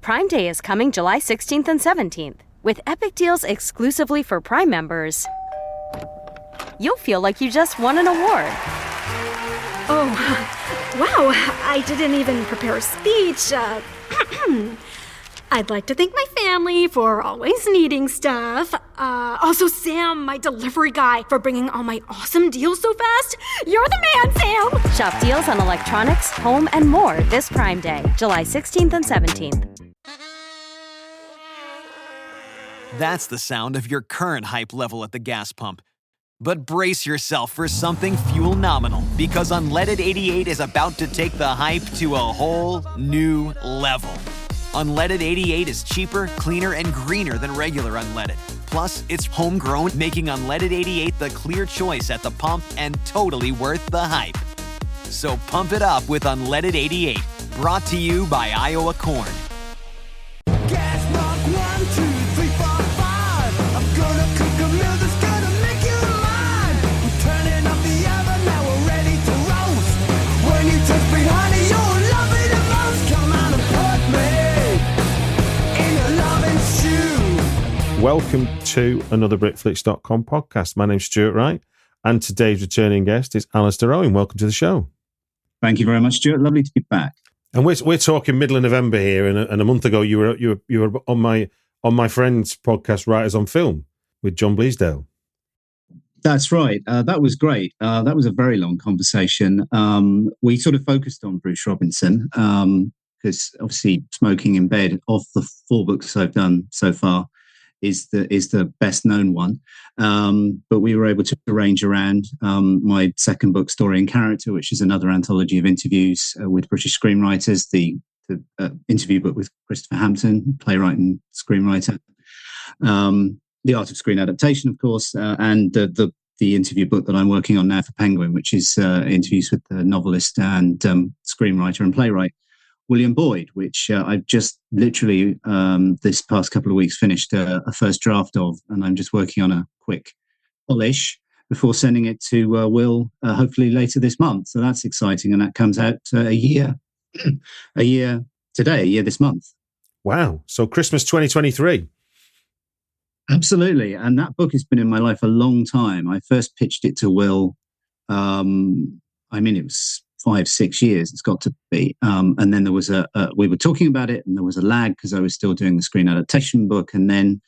Prime Day is coming July 16th and 17th. With epic deals exclusively for Prime members, you'll feel like you just won an award. Oh, wow, I didn't even prepare a speech. I'd like to thank my family for always needing stuff. Also Sam, my delivery guy, for bringing all my awesome deals so fast. You're the man, Sam! Shop deals on electronics, home, and more this Prime Day, July 16th and 17th. That's the sound of your current hype level at the gas pump. But brace yourself for something fuel-nominal, because Unleaded 88 is about to take the hype to a whole new level. Unleaded 88 is cheaper, cleaner, and greener than regular unleaded. Plus, it's homegrown, making Unleaded 88 the clear choice at the pump and totally worth the hype. So pump it up with Unleaded 88, brought to you by Iowa Corn. Gas mark 1, 2, 3, 4, 5. I'm gonna cook a meal that's gonna make you mine. We're turning up the oven, now we're ready to roast. When you touch me, honey, you'll love it the most. Come on and put me in a loving stew. Welcome to another BritFlix.com podcast. My name's Stuart Wright, and today's returning guest is Alistair Owen. Welcome to the show. Thank you very much, Stuart. Lovely to be back. And we're talking middle of November here, and a month ago you were on my friend's podcast, Writers on Film, with John Bleasdale. That's right. That was great. That was a very long conversation. We sort of focused on Bruce Robinson because obviously Smoking in Bed, of the 4 books I've done so far, is the best known one. But we were able to arrange around my second book, Story and Character, which is another anthology of interviews with British screenwriters, the interview book with Christopher Hampton, playwright and screenwriter, The Art of Screen Adaptation, of course, and the interview book that I'm working on now for Penguin, which is interviews with the novelist and screenwriter and playwright William Boyd, which I've just literally this past couple of weeks finished a first draft of, and I'm just working on a quick polish before sending it to Will, hopefully later this month. So that's exciting, and that comes out a year this month. Wow! So Christmas 2023. Absolutely, and that book has been in my life a long time. I first pitched it to Will. It was 5-6 years it's got to be, and then there was we were talking about it, and there was a lag because I was still doing the screen adaptation book, and then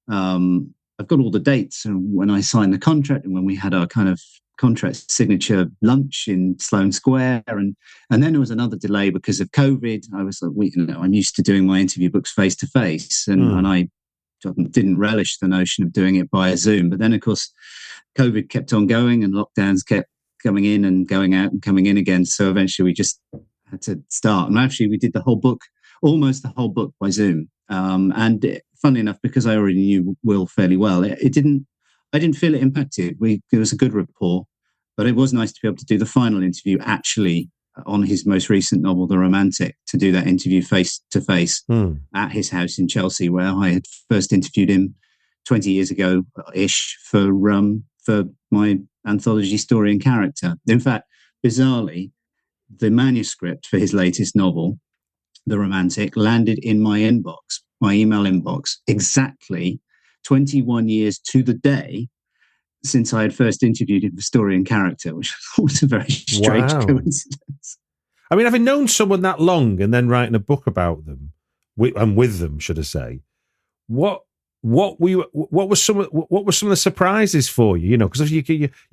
I've got all the dates and when I signed the contract and when we had our kind of contract signature lunch in Sloane Square, and then there was another delay because of COVID. I was like, I'm used to doing my interview books face to face, and I didn't relish the notion of doing it via Zoom. But then of course COVID kept on going and lockdowns kept coming in and going out and coming in again. So eventually we just had to start. And actually we did almost the whole book by Zoom. Funnily enough, because I already knew Will fairly well, I didn't feel it impacted. There was a good rapport, but it was nice to be able to do the final interview actually on his most recent novel, The Romantic, to do that interview face to face at his house in Chelsea, where I had first interviewed him 20 years ago-ish for my anthology, Story and Character. In fact, bizarrely, the manuscript for his latest novel, The Romantic, landed in my email inbox, exactly 21 years to the day since I had first interviewed him for Story and Character, which was a very strange coincidence. I mean, having known someone that long and then writing a book about them, and with them, should I say, what were some of the surprises for you? You know, because you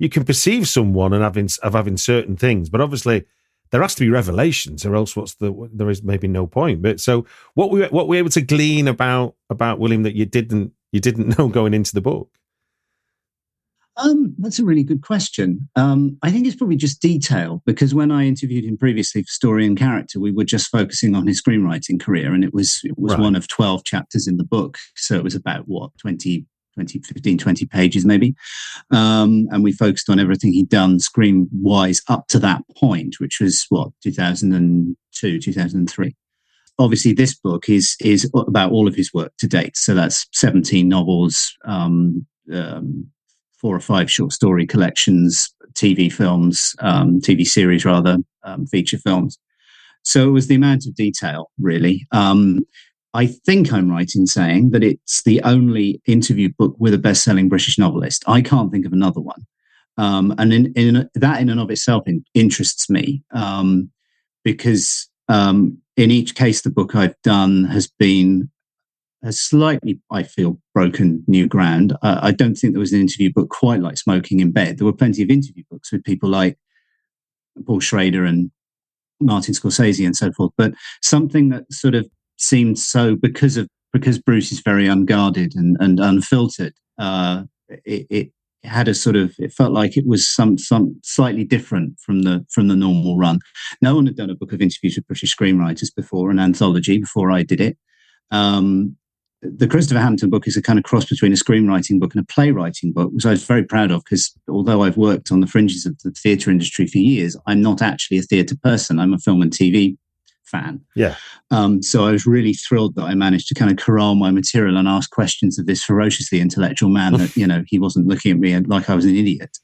can perceive someone and having certain things, but obviously there has to be revelations, or else there is maybe no point. But so what were we able to glean about William that you didn't know going into the book? That's a really good question. I think it's probably just detail, because when I interviewed him previously for Story and Character, we were just focusing on his screenwriting career, and it was right. One of 12 chapters in the book. So it was about 15, 20 pages maybe. And we focused on everything he'd done screen-wise up to that point, which was 2002, 2003. Obviously, this book is about all of his work to date. So that's 17 novels, 4 or 5 short story collections, TV films, TV series rather, feature films. So it was the amount of detail, really. I think I'm right in saying that it's the only interview book with a best-selling British novelist. I can't think of another one. And in that in and of itself interests me, because in each case the book I've done has been has slightly, I feel, broken new ground. I don't think there was an interview book quite like Smoking in Bed. There were plenty of interview books with people like Paul Schrader and Martin Scorsese and so forth, but something that sort of seemed so because Bruce is very unguarded and unfiltered. It had a sort of, it felt like it was some slightly different from the normal run. No one had done a book of interviews with British screenwriters before, an anthology, before I did it. The Christopher Hampton book is a kind of cross between a screenwriting book and a playwriting book, which I was very proud of, because although I've worked on the fringes of the theatre industry for years, I'm not actually a theatre person. I'm a film and TV fan. Yeah. So I was really thrilled that I managed to kind of corral my material and ask questions of this ferociously intellectual man that, you know, he wasn't looking at me like I was an idiot.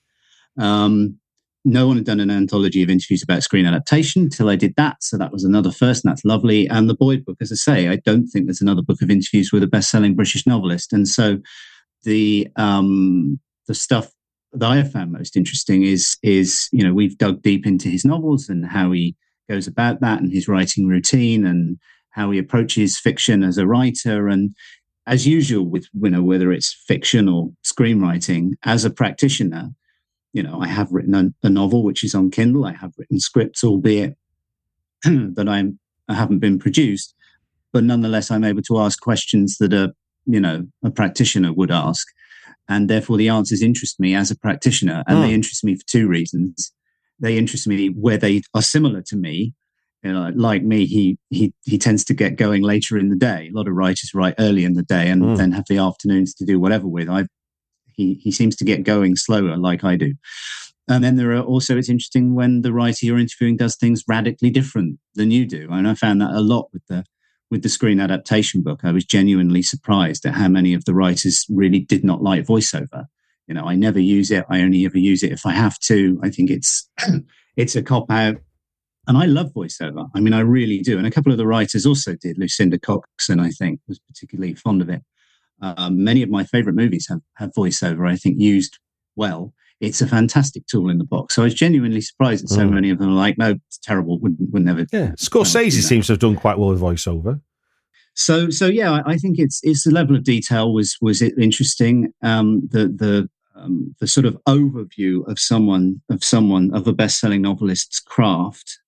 No one had done an anthology of interviews about screen adaptation till I did that. So that was another first, and that's lovely. And the Boyd book, as I say, I don't think there's another book of interviews with a best-selling British novelist. And so the stuff that I have found most interesting is, you know, we've dug deep into his novels and how he goes about that and his writing routine and how he approaches fiction as a writer. And as usual with, you know, whether it's fiction or screenwriting, as a practitioner, you know, I have written a novel which is on Kindle. I have written scripts, albeit that I haven't been produced, but nonetheless, I'm able to ask questions that a practitioner would ask, and therefore the answers interest me as a practitioner, and they interest me for two reasons. They interest me where they are similar to me. You know, like me, he tends to get going later in the day. A lot of writers write early in the day and then have the afternoons to do whatever with. He seems to get going slower, like I do. And then there are also, it's interesting when the writer you're interviewing does things radically different than you do. And I found that a lot with the screen adaptation book. I was genuinely surprised at how many of the writers really did not like voiceover. You know, I never use it. I only ever use it if I have to. I think it's a cop-out. And I love voiceover. I mean, I really do. And a couple of the writers also did. Lucinda Coxon, I think, was particularly fond of it. Many of my favorite movies have voiceover, I think, used well. It's a fantastic tool in the box. So I was genuinely surprised that so many of them are like, no, it's terrible. Wouldn't never. Yeah. Scorsese seems to have done quite well with voiceover. So yeah, I think it's the level of detail was it interesting. The sort of overview of a best-selling novelist's craft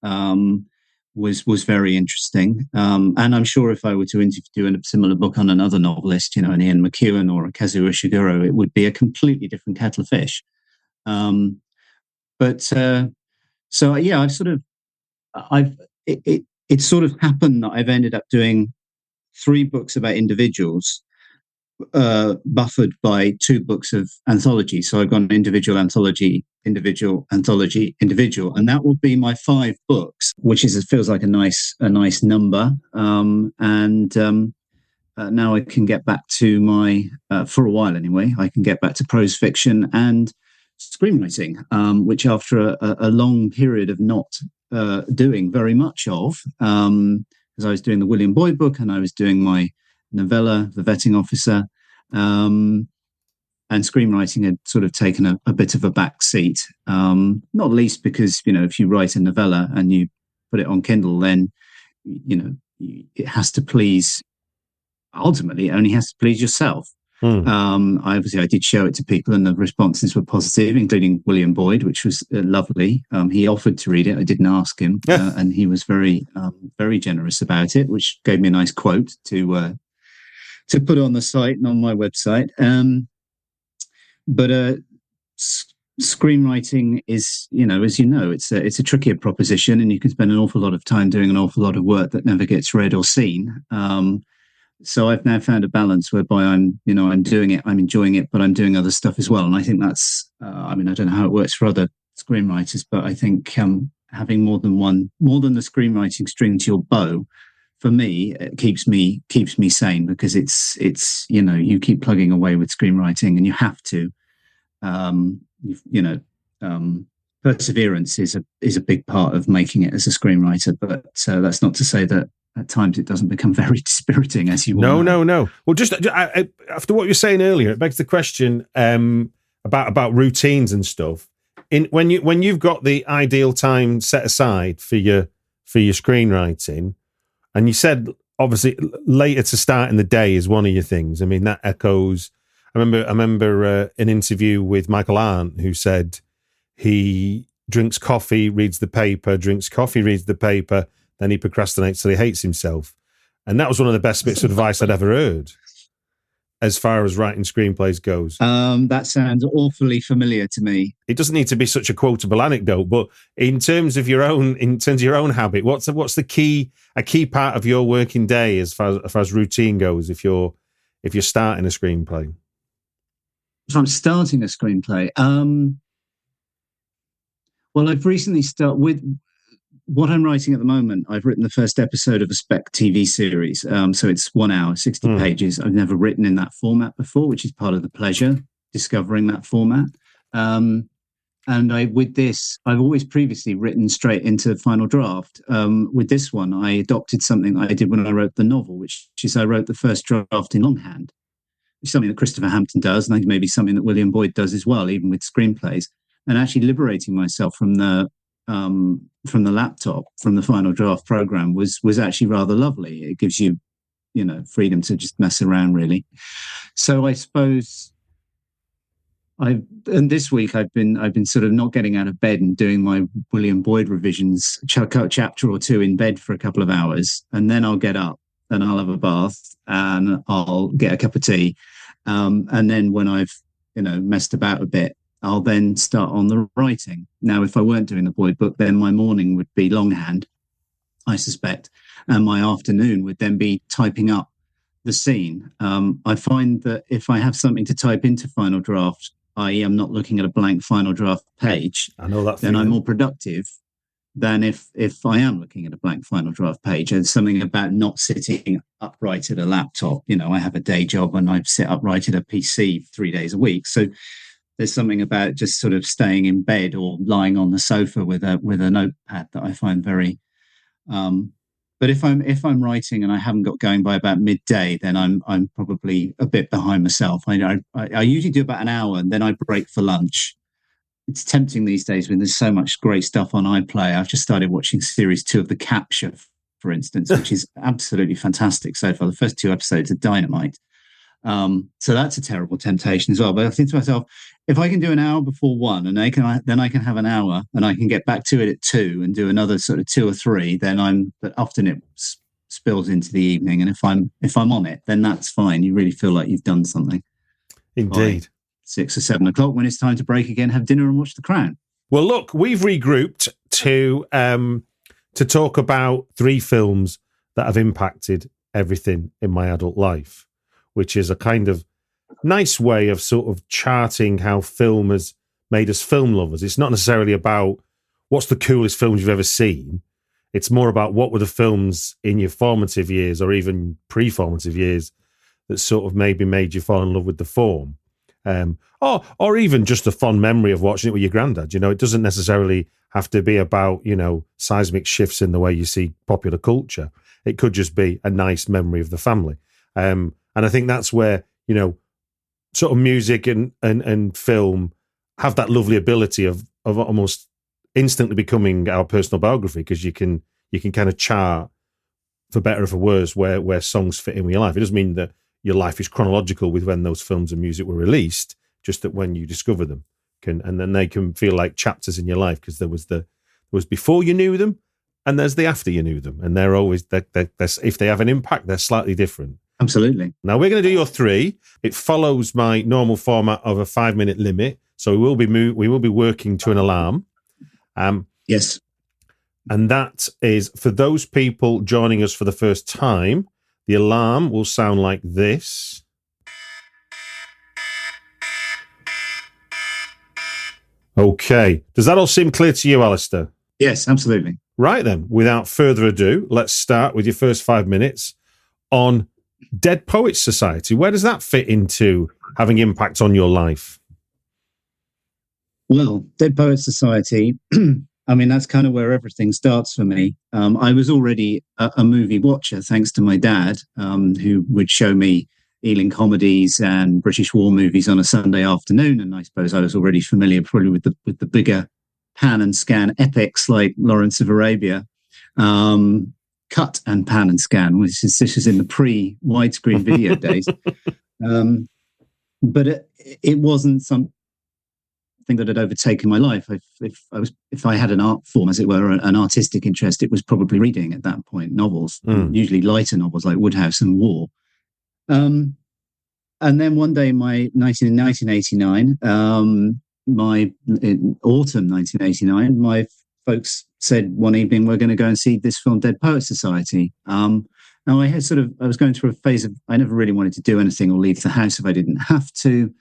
was very interesting. And I'm sure if I were to interview a similar book on another novelist, you know, an Ian McEwan or a Kazuo Ishiguro, it would be a completely different kettle of fish. So yeah, it sort of happened that I've ended up doing 3 books about individuals, buffered by 2 books of anthology. So I've got an individual anthology, individual anthology, individual, and that will be my 5 books, which feels like a nice number. Now I can get back to my, for a while anyway, I can get back to prose fiction and screenwriting, which after a long period of not doing very much of, because I was doing the William Boyd book and I was doing my novella, The Vetting Officer, and screenwriting had sort of taken a bit of a back seat, not least because, you know, if you write a novella and you put it on Kindle, then, you know, it ultimately only has to please yourself. I did show it to people and the responses were positive, including William Boyd, which was lovely. He offered to read it. I didn't ask him, and he was very, very generous about it, which gave me a nice quote to put on the site and on my website. But screenwriting is, you know, as you know, it's a trickier proposition, and you can spend an awful lot of time doing an awful lot of work that never gets read or seen. So I've now found a balance whereby I'm doing it, I'm enjoying it, but I'm doing other stuff as well. And I think that's, I don't know how it works for other screenwriters, but I think having more than the screenwriting string to your bow, for me, it keeps me sane, because it's you know, you keep plugging away with screenwriting and you have to, perseverance is a big part of making it as a screenwriter. But that's not to say that at times it doesn't become very dispiriting, as you No, all know. no. Well, just after what you were saying earlier, it begs the question about routines and stuff. When you've got the ideal time set aside for your screenwriting, and you said obviously later to start in the day is one of your things. I mean, that echoes. I remember an interview with Michael Arndt who said he drinks coffee, reads the paper, drinks coffee, reads the paper, then he procrastinates till he hates himself. And that was one of the best bits of advice I'd ever heard as far as writing screenplays goes. That sounds awfully familiar to me. It doesn't need to be such a quotable anecdote, but in terms of your own habit, what's a key part of your working day as far as routine goes if you're starting a screenplay? If I'm starting a screenplay, well, I've recently started with what I'm writing at the moment. I've written the first episode of a spec TV series. So it's 1 hour, 60 pages. I've never written in that format before, which is part of the pleasure, discovering that format. And with this, I've always previously written straight into final draft. With this one, I adopted something that I did when I wrote the novel, which is I wrote the first draft in longhand, which is something that Christopher Hampton does, and I think maybe something that William Boyd does as well, even with screenplays. And actually liberating myself from the laptop, from the final draft program was actually rather lovely. It gives you, freedom to just mess around, really. So I suppose and this week I've been sort of not getting out of bed and doing my William Boyd revisions, chapter or two in bed for a couple of hours, and then I'll get up and I'll have a bath and I'll get a cup of tea, and then when I've messed about a bit, I'll then start on the writing. Now, if I weren't doing the Boyd book, then my morning would be longhand, I suspect, and my afternoon would then be typing up the scene. I find that if I have something to type into final draft, i.e. I'm not looking at a blank final draft page, I know that. then I'm more productive than if I am looking at a blank final draft page. There's something about not sitting upright at a laptop. I have a day job and I sit upright at a PC 3 days a week. So there's something about just sort of staying in bed or lying on the sofa with a notepad that I find very. But if I'm writing and I haven't got going by about midday, then I'm probably a bit behind myself. I usually do about an hour and then I break for lunch. It's tempting these days when there's so much great stuff on iPlayer. I've just started watching series 2 of The Capture, for instance, which is absolutely fantastic so far. The first 2 episodes are dynamite. So that's a terrible temptation as well. But I think to myself, if I can do an hour before 1 and then I can have an hour and I can get back to it at 2 and do another sort of 2 or 3, but often it spills into the evening. And if I'm on it, then that's fine. You really feel like you've done something. Indeed. 6 or 7 o'clock, when it's time to break again, have dinner and watch The Crown. Well, look, we've regrouped to talk about 3 films that have impacted everything in my adult life, which is a kind of nice way of sort of charting how film has made us film lovers. It's not necessarily about what's the coolest films you've ever seen. It's more about what were the films in your formative years or even pre-formative years that sort of maybe made you fall in love with the form. Or even just a fond memory of watching it with your granddad. It doesn't necessarily have to be about, seismic shifts in the way you see popular culture. It could just be a nice memory of the family. And I think that's where, sort of music and film have that lovely ability of almost instantly becoming our personal biography, because you can kind of chart, for better or for worse, where songs fit in with your life. It doesn't mean that your life is chronological with when those films and music were released, just that when you discover them, and then they can feel like chapters in your life, because there was before you knew them and there's the after you knew them, and they're always if they have an impact, they're slightly different. Absolutely. Now we're going to do your 3. It follows my normal format of a 5-minute limit, so we will be working to an alarm. Yes. And that is for those people joining us for the first time. The alarm will sound like this. Okay. Does that all seem clear to you, Alistair? Yes, absolutely. Right then, without further ado, let's start with your first 5 minutes on Dead Poets Society. Where does that fit into having impact on your life? Well, Dead Poets Society I mean, that's kind of where everything starts for me. I was already a movie watcher, thanks to my dad, who would show me Ealing comedies and British war movies on a Sunday afternoon. And I suppose I was already familiar probably with the bigger pan and scan epics like Lawrence of Arabia, cut and pan and scan, this is in the pre-widescreen video days. But it wasn't something that had overtaken my life. If I had an art form, as it were, an artistic interest, it was probably reading at that point, novels, usually lighter novels like Woodhouse and War. And then one day, in 1989, in autumn 1989, my folks said one evening, we're going to go and see this film, Dead Poets Society. Now I was going through a phase of, I never really wanted to do anything or leave the house if I didn't have to.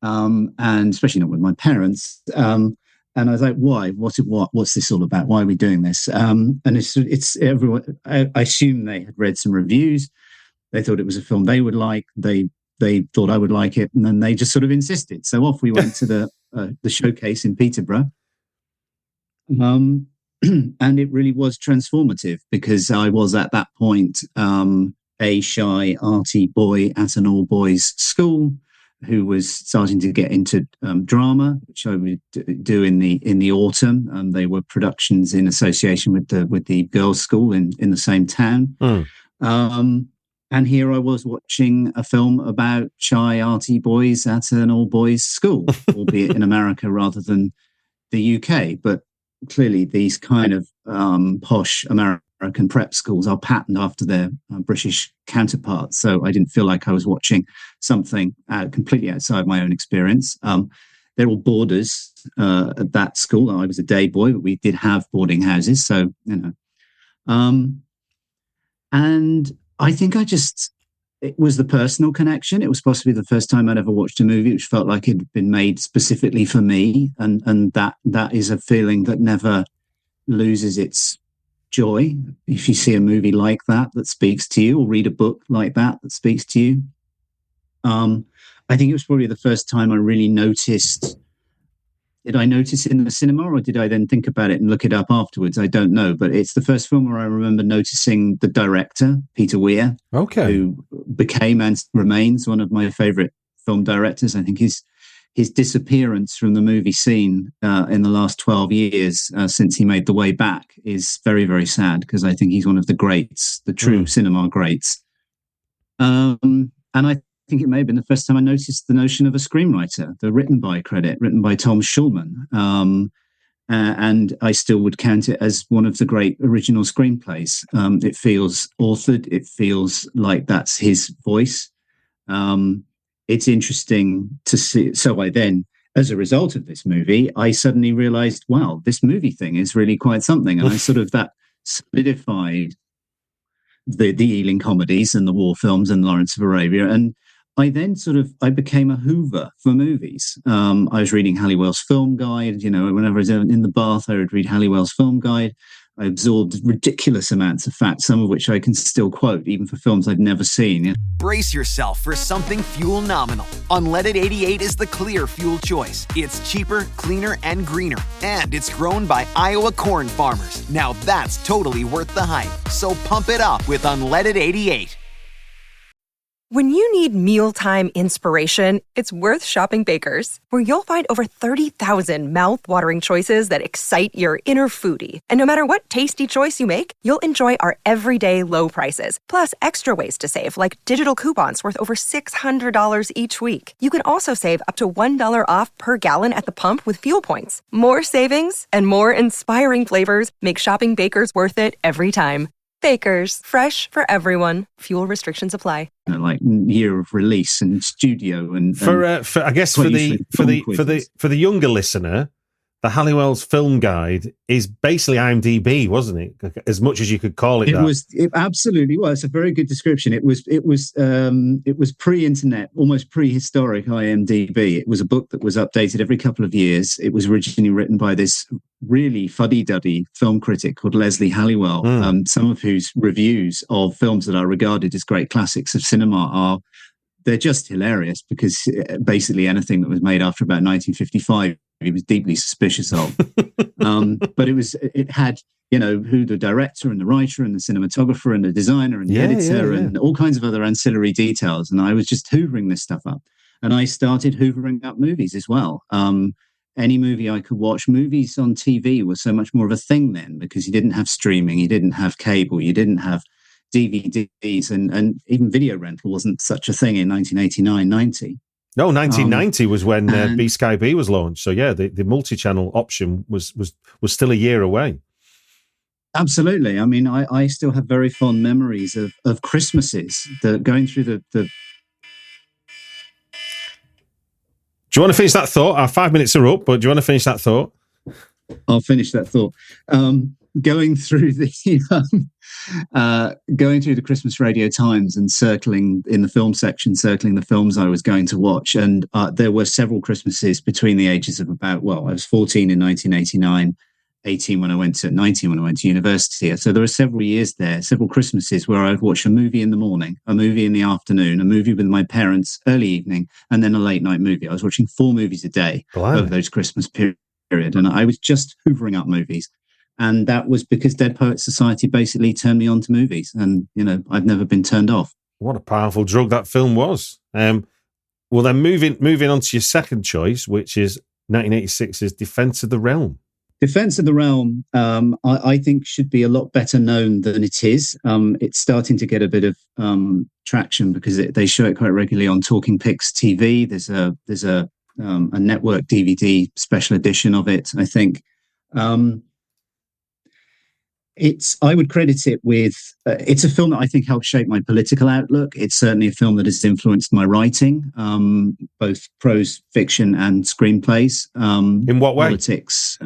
And especially not with my parents. And I was like, why? What's this all about? Why are we doing this? And it's everyone. I assume they had read some reviews. They thought it was a film they would like. They thought I would like it, and then they just sort of insisted. So off we went to the showcase in Peterborough. And it really was transformative because I was at that point a shy, arty boy at an all-boys school who was starting to get into drama, which I would do in the autumn. They were productions in association with the girls' school in the same town. And here I was watching a film about shy, arty boys at an all-boys school, albeit in America rather than the UK. But clearly these kind of posh American prep schools are patterned after their British counterparts. So I didn't feel like I was watching something completely outside my own experience. They're all boarders at that school. I was a day boy, but we did have boarding houses. So, and I think it was the personal connection. It was possibly the first time I'd ever watched a movie which felt like it had been made specifically for me. And that is a feeling that never loses its joy. If you see a movie like that speaks to you, or read a book like that speaks to you. I think it was probably the first time I really noticed. Did I notice it in the cinema, or did I then think about it and look it up afterwards? I don't know, but it's the first film where I remember noticing the director, Peter Weir, who became and remains one of my favorite film directors. I think his disappearance from the movie scene in the last 12 years since he made The Way Back is very, very sad, because I think he's one of the greats, the true cinema greats. And I think it may have been the first time I noticed the notion of a screenwriter, the written by credit, written by Tom Schulman. And I still would count it as one of the great original screenplays. It feels authored. It feels like that's his voice. It's interesting to see. So I then, as a result of this movie, I suddenly realized, wow, this movie thing is really quite something. And I sort of, that solidified the Ealing comedies and the war films and Lawrence of Arabia. And I then I became a hoover for movies. I was reading Halliwell's Film Guide. Whenever I was in the bath, I would read Halliwell's Film Guide. I absorbed ridiculous amounts of facts, some of which I can still quote, even for films I'd never seen. Brace yourself for something fuel nominal. Unleaded 88 is the clear fuel choice. It's cheaper, cleaner, and greener. And it's grown by Iowa corn farmers. Now that's totally worth the hype. So pump it up with Unleaded 88. When you need mealtime inspiration, it's worth shopping Baker's, where you'll find over 30,000 mouth-watering choices that excite your inner foodie. And no matter what tasty choice you make, you'll enjoy our everyday low prices, plus extra ways to save, like digital coupons worth over $600 each week. You can also save up to $1 off per gallon at the pump with fuel points. More savings and more inspiring flavors make shopping Baker's worth it every time. Baker's, fresh for everyone. Fuel restrictions apply. Like year of release and studio and for I guess for the younger listener, the Halliwell's Film Guide is basically IMDb, wasn't it? As much as you could call it. It absolutely was. It's a very good description. It was pre-internet, almost prehistoric IMDb. It was a book that was updated every couple of years. It was originally written by this really fuddy-duddy film critic called Leslie Halliwell, some of whose reviews of films that are regarded as great classics of cinema are they're just hilarious because basically anything that was made after about 1955, he was deeply suspicious of. But it had, who the director and the writer and the cinematographer and the designer and the editor and all kinds of other ancillary details. And I was just hoovering this stuff up. And I started hoovering up movies as well. Any movie I could watch. Movies on TV were so much more of a thing then because you didn't have streaming, you didn't have cable, you didn't have DVDs, and even video rental wasn't such a thing in 1989, 90. No, 1990 was when B Sky B was launched. So yeah, the multi-channel option was still a year away. Absolutely. I mean, I still have very fond memories of Christmases, going through the. Do you want to finish that thought? Our 5 minutes are up, but do you want to finish that thought? I'll finish that thought. Going through the Christmas Radio Times and circling in the film section, circling the films I was going to watch, and there were several Christmases between the ages of I was 14 in 1989, 19 when I went to university. So there were several years there, several Christmases where I'd watch a movie in the morning, a movie in the afternoon, a movie with my parents early evening, and then a late night movie. I was watching 4 movies a day over those Christmas period, and I was just hoovering up movies. And that was because Dead Poets Society basically turned me on to movies. And, I've never been turned off. What a powerful drug that film was. Well, then moving on to your second choice, which is 1986's Defense of the Realm. Defense of the Realm, I think should be a lot better known than it is. It's starting to get a bit of traction because they show it quite regularly on Talking Pix TV. There's a network DVD special edition of it, I think. I would credit it with, it's a film that I think helped shape my political outlook. It's certainly a film that has influenced my writing, both prose fiction and screenplays. In what way? Politics.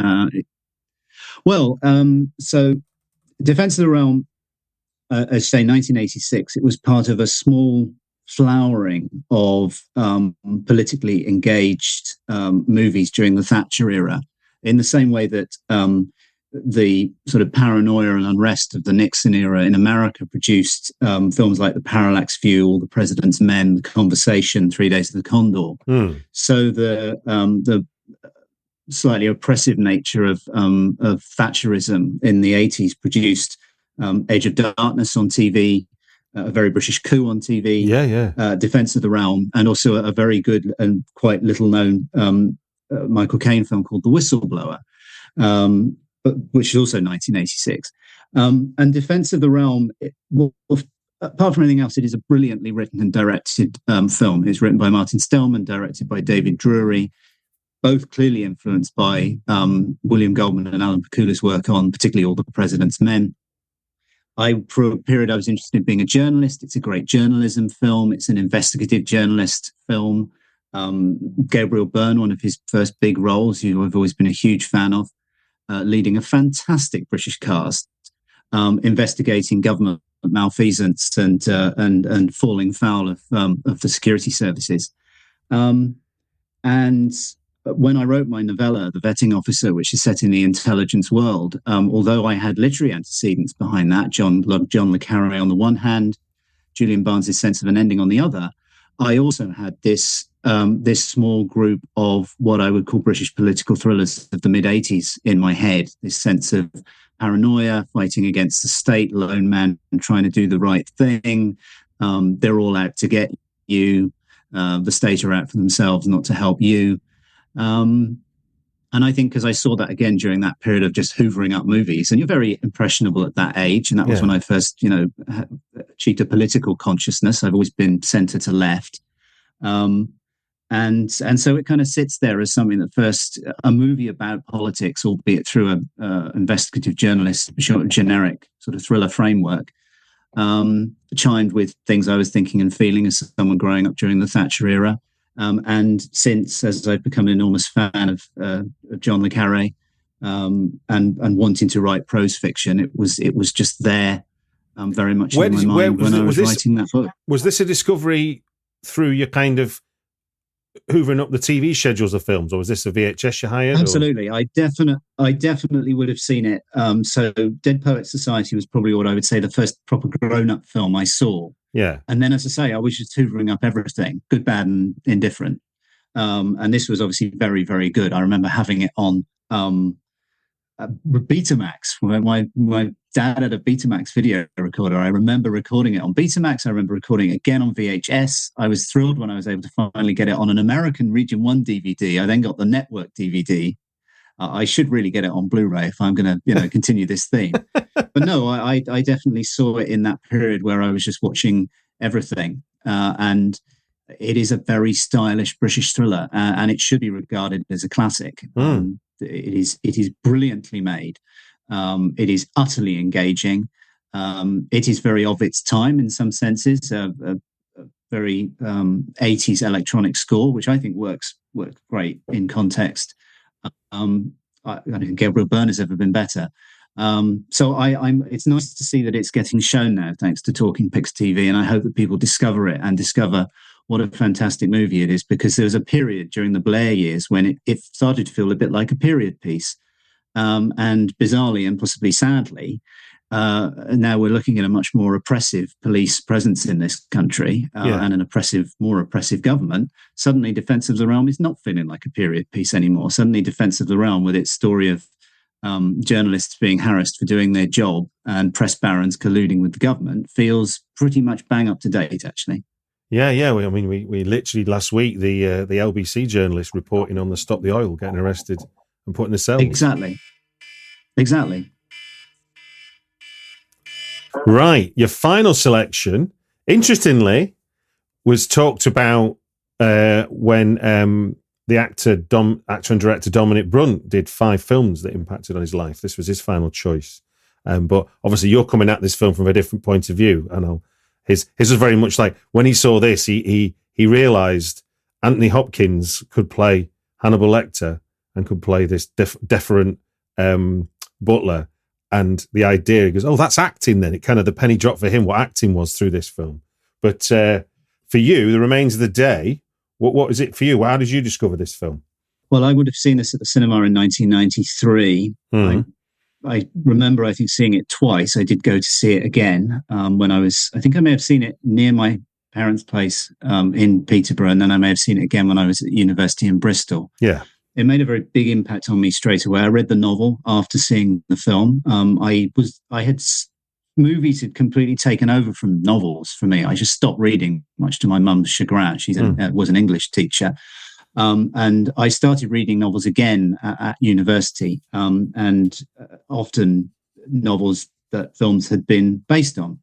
So Defense of the Realm, as I say, 1986, it was part of a small flowering of politically engaged movies during the Thatcher era, in the same way that the sort of paranoia and unrest of the Nixon era in America produced films like The Parallax View, The President's Men, The Conversation, 3 Days of the Condor. So the slightly oppressive nature of Thatcherism in the 80s produced Age of Darkness on TV, A Very British Coup on TV, Defense of the Realm, and also a very good and quite little known Michael Caine film called The Whistleblower. Which is also 1986. And Defense of the Realm, apart from anything else, it is a brilliantly written and directed film. It's written by Martin Stellman, directed by David Drury, both clearly influenced by William Goldman and Alan Pakula's work on particularly All the President's Men. For a period, I was interested in being a journalist. It's a great journalism film. It's an investigative journalist film. Gabriel Byrne, one of his first big roles, who I've always been a huge fan of, leading a fantastic British cast, investigating government malfeasance and falling foul of the security services. And when I wrote my novella, The Vetting Officer, which is set in the intelligence world, although I had literary antecedents behind that, John le Carré on the one hand, Julian Barnes' Sense of an Ending on the other, I also had this small group of what I would call British political thrillers of the mid-80s in my head, this sense of paranoia, fighting against the state, lone man trying to do the right thing. They're all out to get you. The state are out for themselves, not to help you. And I think because I saw that again during that period of just hoovering up movies, and you're very impressionable at that age. And that was when I first, achieved a political consciousness. I've always been centre to left. And so it kind of sits there as something that first, a movie about politics, albeit through a investigative journalist, generic sort of thriller framework, chimed with things I was thinking and feeling as someone growing up during the Thatcher era. And since, as I've become an enormous fan of John le Carré, and wanting to write prose fiction, it was just there, very much in my mind when I was writing that book. Was this a discovery through your kind of hoovering up the TV schedules of films, or was this a VHS you hired? Absolutely, I definitely would have seen it. So, Dead Poets Society was probably what I would say the first proper grown-up film I saw. Yeah. And then, as I say, I was just hoovering up everything, good, bad, and indifferent. And this was obviously very, very good. I remember having it on Betamax. My dad had a Betamax video recorder. I remember recording it on Betamax. I remember recording it again on VHS. I was thrilled when I was able to finally get it on an American Region 1 DVD. I then got the network DVD. I should really get it on Blu-ray if I'm going to, continue this theme. But no, I definitely saw it in that period where I was just watching everything. And it is a very stylish British thriller, and it should be regarded as a classic. It is brilliantly made. It is utterly engaging. It is very of its time in some senses. A very 80s electronic score, which I think works great in context. I don't think Gabriel Byrne has ever been better. So it's nice to see that it's getting shown now, thanks to Talking Pix TV, and I hope that people discover it and discover what a fantastic movie it is, because there was a period during the Blair years when it started to feel a bit like a period piece. And bizarrely and possibly sadly, now we're looking at a much more oppressive police presence in this country and an more oppressive government. Suddenly Defence of the Realm is not feeling like a period piece anymore. Suddenly Defence of the Realm, with its story of journalists being harassed for doing their job and press barons colluding with the government, feels pretty much bang up to date, actually. Yeah. We literally last week, the LBC journalist reporting on the Stop the Oil getting arrested and put in the cells. Exactly. Right. Your final selection, interestingly, was talked about when the actor and director Dominic Brunt did 5 films that impacted on his life. This was his final choice. But obviously you're coming at this film from a different point of view. And his was very much like when he saw this, he realised Anthony Hopkins could play Hannibal Lecter and could play this deferent butler. And the idea, he goes, oh, that's acting then. It kind of, the penny dropped for him what acting was through this film. But for you, The Remains of the Day, what is it for you? How did you discover this film? Well, I would have seen this at the cinema in 1993. I remember, I think, seeing it twice. I did go to see it again when I think I may have seen it near my parents' place in Peterborough, and then I may have seen it again when I was at university in Bristol. Yeah. It made a very big impact on me straight away. I read the novel after seeing the film. Movies had completely taken over from novels for me. I just stopped reading, much to my mum's chagrin. She was an English teacher. And I started reading novels again at university, and often novels that films had been based on.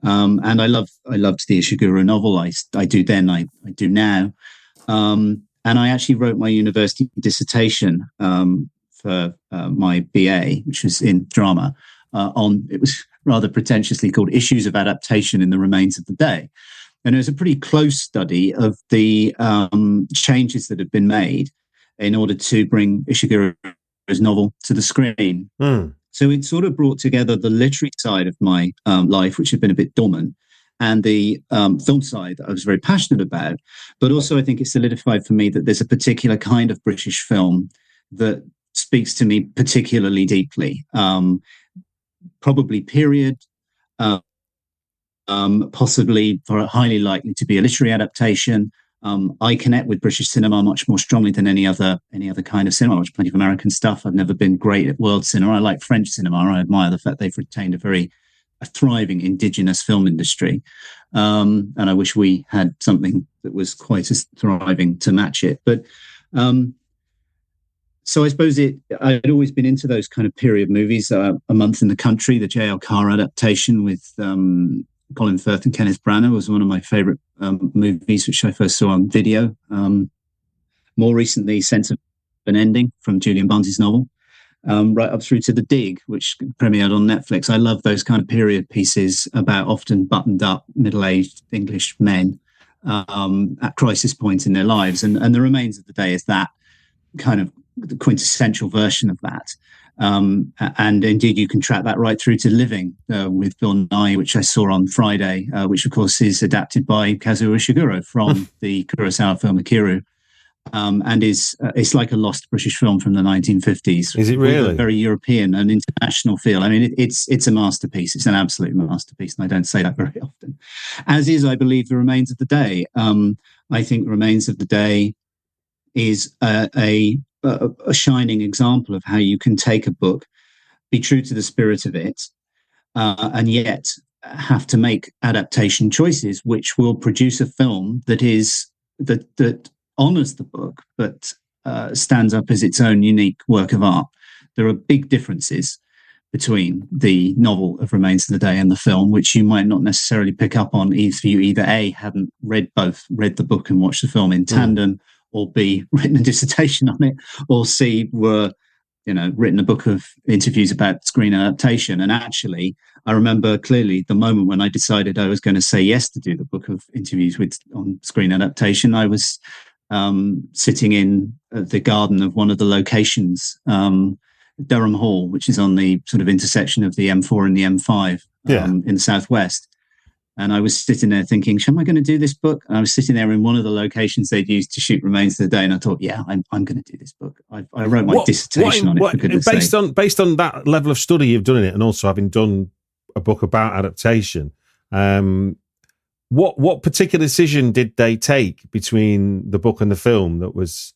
And I loved the Ishiguro novel. I do then, I do now. And I actually wrote my university dissertation for my BA, which was in drama, it was rather pretentiously called Issues of Adaptation in the Remains of the Day. And it was a pretty close study of the changes that have been made in order to bring Ishiguro's novel to the screen. So it sort of brought together the literary side of my life, which had been a bit dormant, and the film side that I was very passionate about. But also I think it solidified for me that there's a particular kind of British film that speaks to me particularly deeply. Probably period, possibly highly likely to be a literary adaptation. I connect with British cinema much more strongly than any other kind of cinema. I watch plenty of American stuff. I've never been great at world cinema. I like French cinema. I admire the fact they've retained a thriving indigenous film industry. And I wish we had something that was quite as thriving to match it. But so I suppose I'd always been into those kind of period movies. A Month in the Country, the J.L. Carr adaptation with Colin Firth and Kenneth Branagh, was one of my favourite movies, which I first saw on video. More recently, Sense of an Ending from Julian Barnes' novel, right up through to The Dig, which premiered on Netflix. I love those kind of period pieces about often buttoned up, middle-aged English men at crisis points in their lives. And The Remains of the Day is that kind of the quintessential version of that. And indeed, you can track that right through to Living with Bill Nye, which I saw on Friday, which, of course, is adapted by Kazuo Ishiguro from the Kurosawa film Akiru. and it's like a lost British film from the 1950s. Is it really? With a very European and international feel. I mean, it's a masterpiece. It's an absolute masterpiece, and I don't say that very often. As is, I believe, The Remains of the Day. I think The Remains of the Day is a shining example of how you can take a book, be true to the spirit of it, and yet have to make adaptation choices which will produce a film that honors the book but stands up as its own unique work of art. There are big differences between the novel of Remains of the Day and the film, which you might not necessarily pick up on if you either A, hadn't read the book and watched the film in tandem, or B, written a dissertation on it, or C, were written a book of interviews about screen adaptation. And actually, I remember clearly the moment when I decided I was going to say yes to do the book of interviews on screen adaptation. I was sitting in the garden of one of the locations, Durham Hall, which is on the sort of intersection of the M4 and the M5 in the southwest. And I was sitting there thinking, am I going to do this book? And I was sitting there in one of the locations they'd used to shoot Remains of the Day. And I thought, yeah, I'm going to do this book. I wrote my dissertation on it, for goodness sake. Based on that level of study you've done in it, and also having done a book about adaptation, what particular decision did they take between the book and the film that was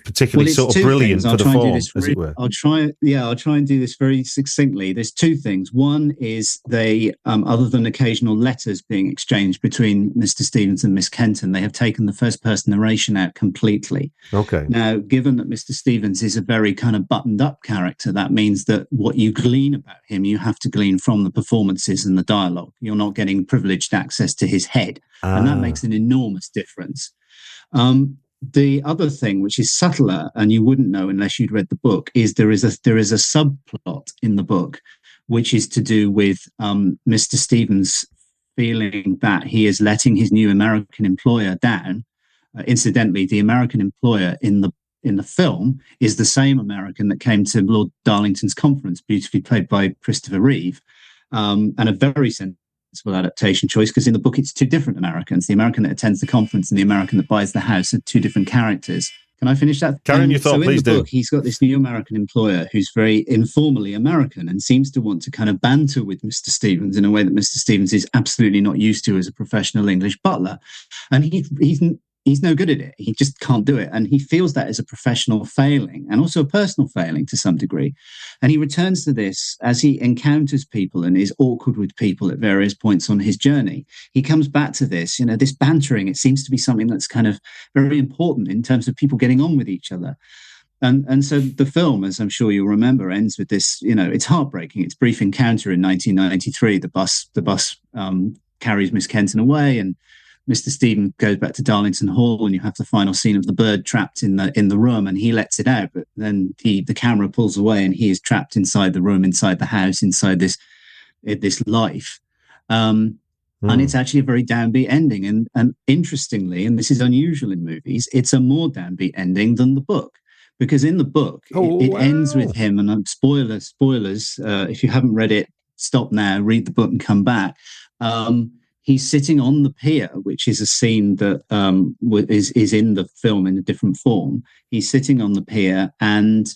particularly sort of brilliant for the form, as it were? I'll try and do this very succinctly. There's two things. One is they, other than occasional letters being exchanged between Mr. Stevens and Miss Kenton, they have taken the first person narration out completely. Okay. Now, given that Mr. Stevens is a very kind of buttoned up character, that means that what you glean about him, you have to glean from the performances and the dialogue. You're not getting privileged access to his head. And that makes an enormous difference. The other thing, which is subtler, and you wouldn't know unless you'd read the book, is there is a subplot in the book, which is to do with Mr. Stevens feeling that he is letting his new American employer down. Incidentally, the American employer in the film is the same American that came to Lord Darlington's conference, beautifully played by Christopher Reeve, and a very sensible adaptation choice, because in the book it's two different Americans. The American that attends the conference and the American that buys the house are two different characters. Can I finish that? Carry on your thought, please do. In the book, he's got this new American employer who's very informally American and seems to want to kind of banter with Mr. Stevens in a way that Mr. Stevens is absolutely not used to as a professional English butler. And he's no good at it. He just can't do it. And he feels that as a professional failing and also a personal failing to some degree. And he returns to this as he encounters people and is awkward with people at various points on his journey. He comes back to this, this bantering. It seems to be something that's kind of very important in terms of people getting on with each other. And so the film, as I'm sure you'll remember, ends with this, it's heartbreaking. It's Brief Encounter in 1993. The bus carries Miss Kenton away, and Mr. Stevens goes back to Darlington Hall, and you have the final scene of the bird trapped in the room, and he lets it out, but then the camera pulls away, and he is trapped inside the room, inside the house, inside this life. And it's actually a very downbeat ending. And interestingly, and this is unusual in movies, it's a more downbeat ending than the book, because in the book it ends with him. And spoilers. If you haven't read it, stop now, read the book, and come back. He's sitting on the pier, which is a scene that is in the film in a different form. He's sitting on the pier and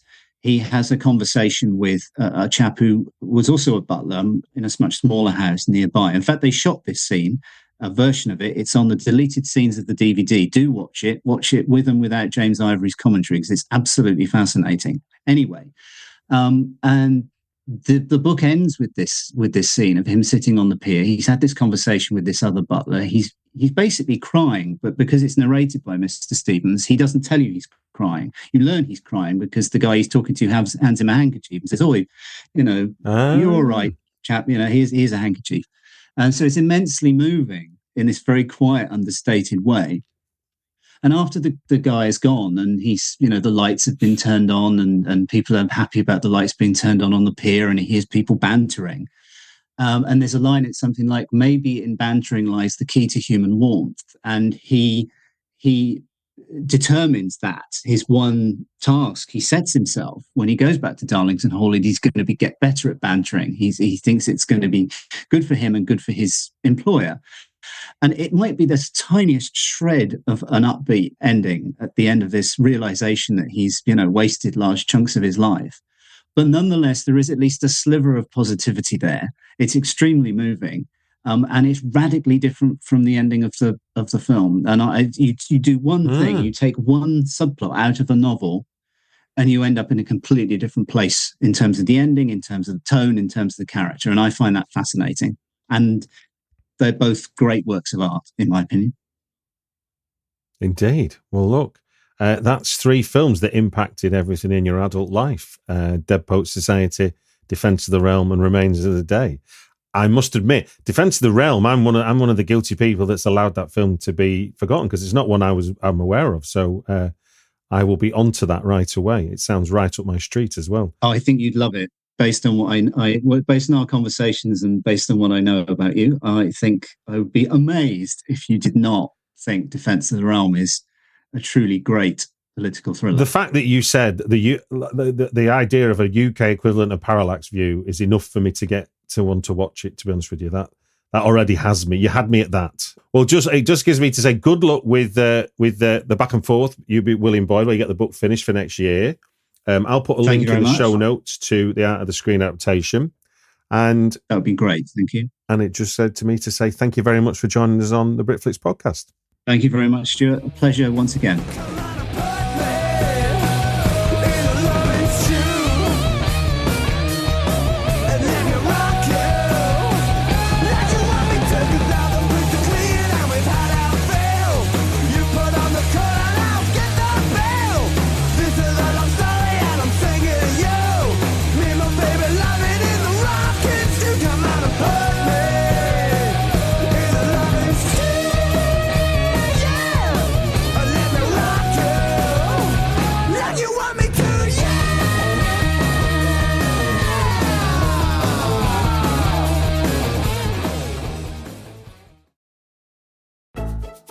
he has a conversation with a chap who was also a butler in a much smaller house nearby. In fact, they shot this scene, a version of it. It's on the deleted scenes of the DVD. Do watch it with and without James Ivory's commentary, because it's absolutely fascinating. Anyway, and the book ends with this scene of him sitting on the pier. He's had this conversation with this other butler. He's basically crying, but because it's narrated by Mr. Stevens, he doesn't tell you he's crying. You learn he's crying because the guy he's talking to hands him a handkerchief and says, "Oh, you're all right, chap. Here's a handkerchief." And so it's immensely moving in this very quiet, understated way. And after the guy is gone and he's, the lights have been turned on and people are happy about the lights being turned on the pier, and he hears people bantering. And there's a line, it's something like, "Maybe in bantering lies the key to human warmth." And he determines that his one task he sets himself when he goes back to Darlington Hall, he's going to get better at bantering. He thinks it's going to be good for him and good for his employer. And it might be this tiniest shred of an upbeat ending at the end of this realization that he's, wasted large chunks of his life. But nonetheless, there is at least a sliver of positivity there. It's extremely moving. And it's radically different from the ending of the film. And you do one thing, you take one subplot out of the novel, and you end up in a completely different place in terms of the ending, in terms of the tone, in terms of the character. And I find that fascinating. And they're both great works of art, in my opinion. Indeed. Well, look, that's 3 films that impacted everything in your adult life. Dead Poets Society, Defence of the Realm, and Remains of the Day. I must admit, Defence of the Realm, I'm one of the guilty people that's allowed that film to be forgotten because it's not one I'm aware of. So I will be onto that right away. It sounds right up my street as well. Oh, I think you'd love it. Based on what based on our conversations and based on what I know about you, I think I would be amazed if you did not think Defence of the Realm is a truly great political thriller. The fact that you said the idea of a UK equivalent of Parallax View is enough for me to get to want to watch it. To be honest with you, that already has me. You had me at that. Well, it just gives me to say good luck with the back and forth. You be William Boyd, where you get the book finished for next year. I'll put a link in the show notes to the Art of the Screen adaptation. And that would be great. Thank you. And it just said to me to say thank you very much for joining us on the Britflix podcast. Thank you very much, Stuart. A pleasure once again.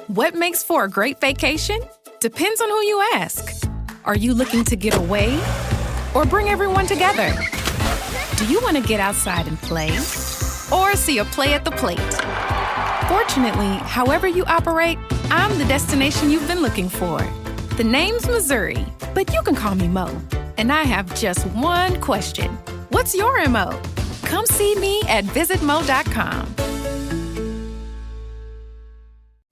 What makes for a great vacation? Depends on who you ask. Are you looking to get away or bring everyone together? Do you want to get outside and play or see a play at the plate? Fortunately, however you operate, I'm the destination you've been looking for. The name's Missouri, but you can call me Mo. And I have just one question. What's your MO? Come see me at visitmo.com.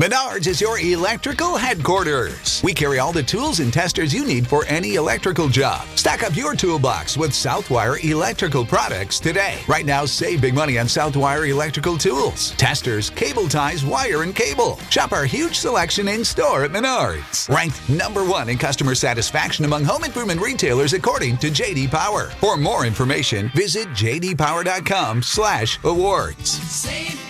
Menards is your electrical headquarters. We carry all the tools and testers you need for any electrical job. Stack up your toolbox with Southwire electrical products today. Right now, save big money on Southwire electrical tools, testers, cable ties, wire, and cable. Shop our huge selection in store at Menards. Ranked #1 in customer satisfaction among home improvement retailers according to J.D. Power. For more information, visit jdpower.com/awards.